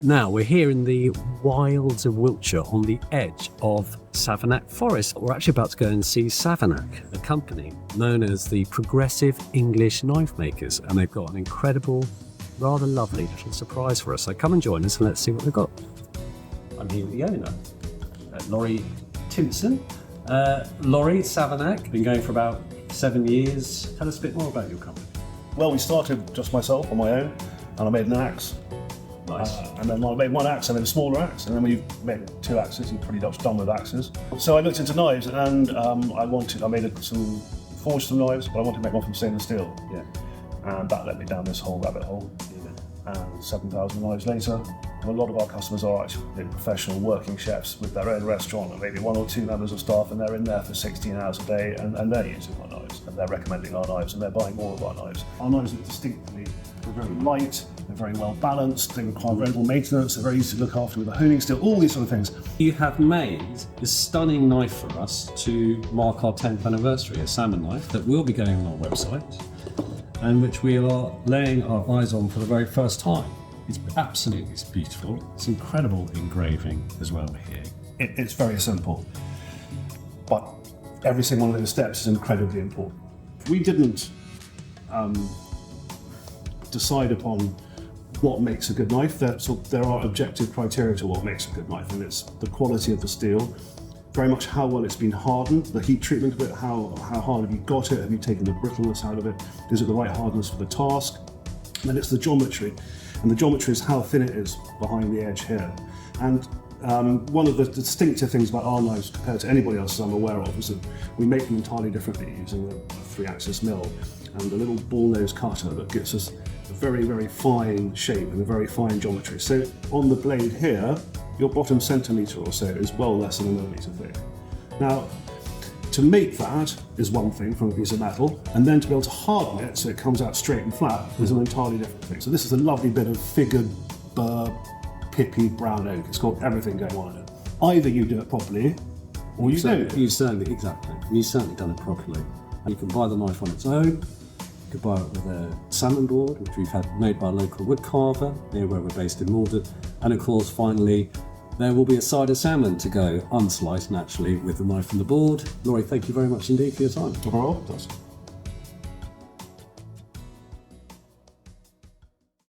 Now we're here in the wilds of Wiltshire on the edge of Savernake Forest. We're actually about to go and see Savernake, a company known as the Progressive English Knife Makers, and they've got an incredible, rather lovely little surprise for us. So come and join us and let's see what they've got. I'm here with the owner, Laurie Timpson. Laurie, Savernake, been going for about 7 years. Tell us a bit more about your company. Well, we started just myself on my own, and I made an axe. Nice. And then I made one axe and then a smaller axe, and then we made 2 axes. You're pretty much done with axes. So I looked into knives, and I forged some knives, but I wanted to make one from stainless steel. Yeah. And that led me down this whole rabbit hole. And 7,000 knives later, a lot of our customers are actually professional working chefs with their own restaurant, and maybe 1 or 2 members of staff, and they're in there for 16 hours a day, and they're using our knives, and they're recommending our knives, and they're buying more of our knives. Our knives are distinctly, they're very light, they're very well balanced, they require very little maintenance, they're very easy to look after with a honing steel, all these sort of things. You have made this stunning knife for us to mark our 10th anniversary, a salmon knife that will be going on our website and which we are laying our eyes on for the very first time. It's absolutely beautiful. It's incredible engraving as well here. It's very simple, but every single one of those steps is incredibly important. We didn't decide upon what makes a good knife. There are objective criteria to what makes a good knife, and it's the quality of the steel, very much how well it's been hardened, the heat treatment of it, how hard have you got it, have you taken the brittleness out of it, is it the right hardness for the task, and then it's the geometry, and the geometry is how thin it is behind the edge here. And one of the distinctive things about our knives compared to anybody else I'm aware of is that we make them entirely differently using a 3-axis mill and a little ball nose cutter that gives us a very, very fine shape and a very fine geometry. So on the blade here, your bottom centimetre or so is well less than a millimetre thick. Now, to make that is one thing from a piece of metal, and then to be able to harden it so it comes out straight and flat is an entirely different thing. So this is a lovely bit of figured burr, pippy brown oak. It's got everything going on in it. Either you do it properly, or you don't. You've certainly done it properly. You can buy the knife on its own. You could buy it with a salmon board, which we've had made by a local wood carver near where we're based in Maldon. And of course, finally, there will be a side of salmon to go unsliced naturally with the knife and the board. Laurie, thank you very much indeed for your time. No problem.